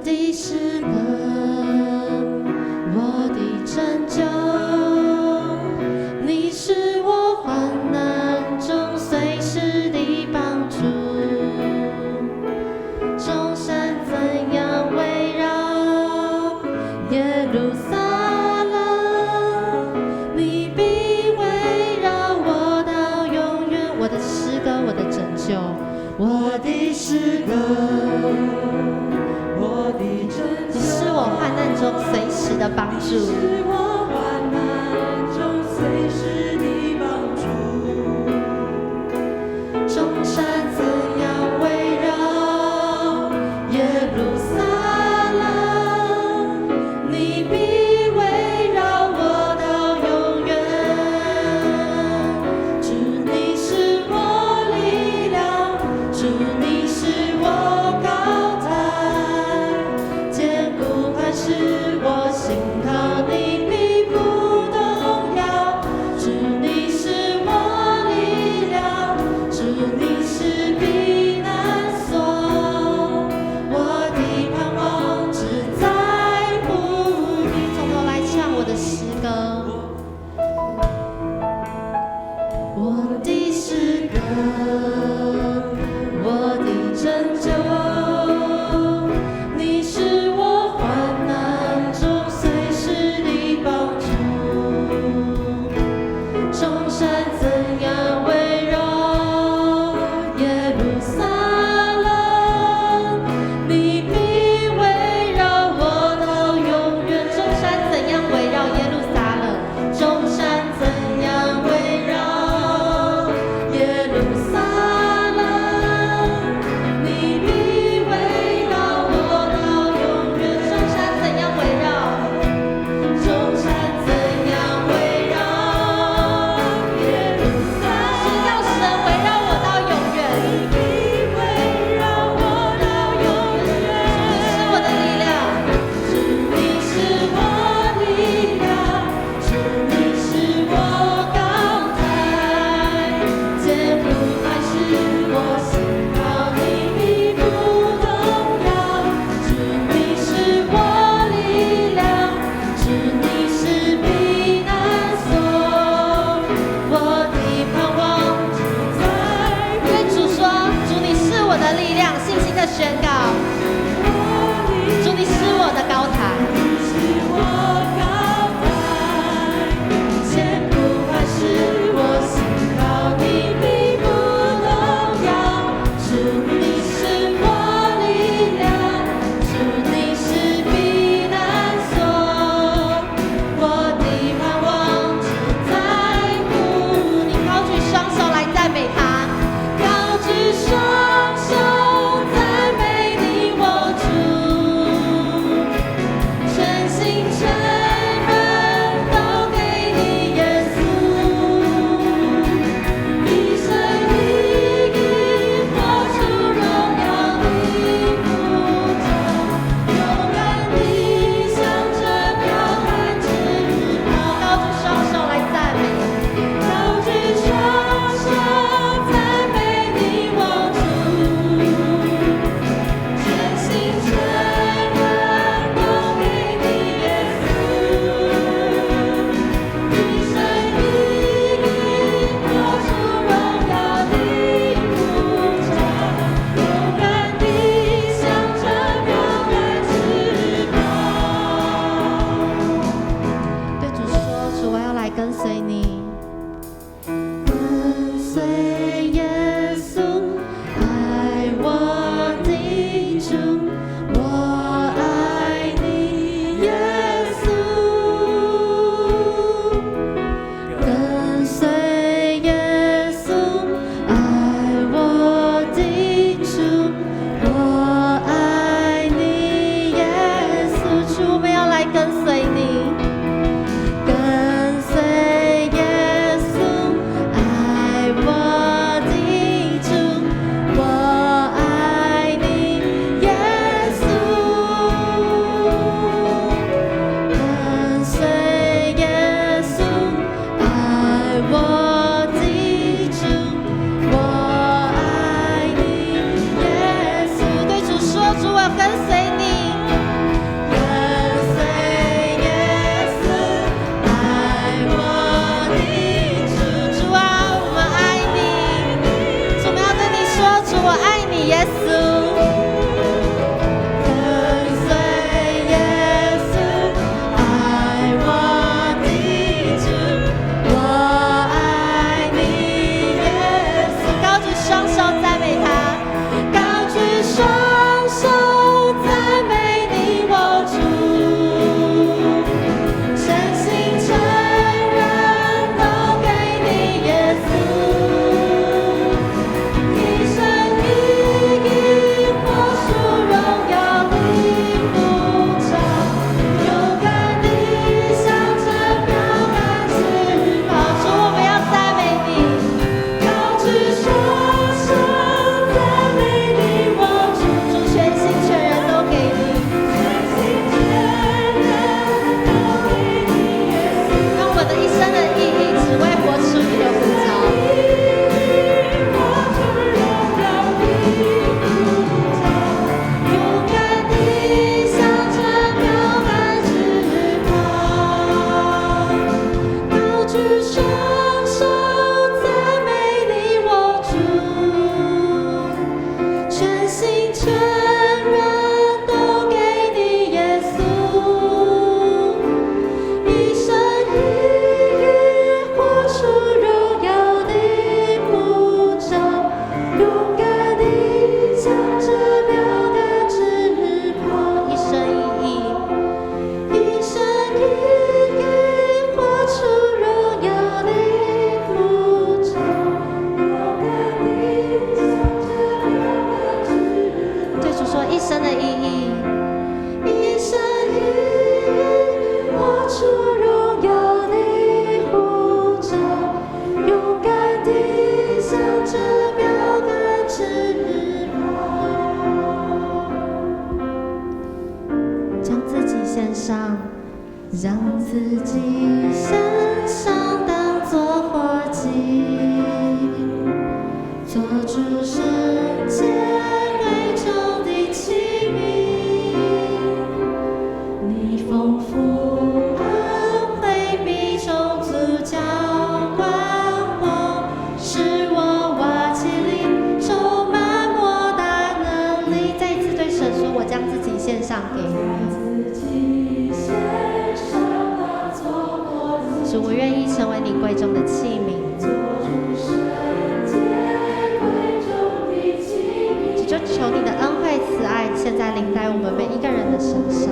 的诗歌，我的拯救，你是我患难中随时的帮助。众山怎样围绕耶路撒冷，你必围绕我到永远。我的诗歌，我的拯救，我的诗歌，我的拯救，你是我患难中随时的帮助。你是我患难中随时的帮助。众山怎样围绕耶路撒冷，你必围绕我到永远。主，你是我力量，主，你是我高台，坚固磐石，我心靠你必不动摇。主，你是我力量，主，你是避难所，我的盼望只在乎你。从头来唱我的诗歌，我的诗歌，我的拯救，你是我患难中随时的帮助。众山怎样围绕耶路撒冷，你必围绕我到永远。众山怎样围绕耶路撒冷，众山怎样围绕耶路撒冷，你必围绕我到永远。众山怎样围绕，众山怎样围绕耶路撒冷，是要神围绕我到永远。你必围绕我到永远。主，你是我的力量，主，你是我力量，主，你是我高台，坚固磐石，我心靠你必不动摇。主，你是我力量，主，你是避难所，我的盼望只在乎。对主说，主，你是我的力量，信心的宣告。主，你是我的高台，你是我高台，坚固磐石，我心靠你必不动摇。主，你是我力量，主，你是避难所，我的盼望只在乎你。高举双手来赞美他，高举双手赞美你，我主，全心全人都给你耶稣，一生一意活出荣耀的呼召，勇敢地向着标杆直跑。高举双手来赞美，高举双手赞美你，我主，全心全人都给你耶稣，一生一意活出荣耀的呼召，勇敢地向着标杆直跑。对主说，主，我要来跟随你。跟随耶稣，爱我的主，我爱你，耶稣。跟随耶稣，爱我的主，我爱你，耶稣。主，我们要来跟随你。跟随耶稣，爱我的主，我爱你，耶稣。跟随耶稣，爱我的主，我爱你，耶稣。对主说，主，我要跟随你。意，一生一意活出荣耀的呼召，勇敢地向着标杆直跑，将自己献上，让自己献上当作活祭，做主圣洁贵重的器皿。你丰富恩惠必充足浇灌我，使我瓦器里充满莫大能力。再一次对神说：我将自己献上给你。主，我愿意成为你贵重的器皿。主，就求你的恩惠慈爱，现在临在我们每一个人的身上。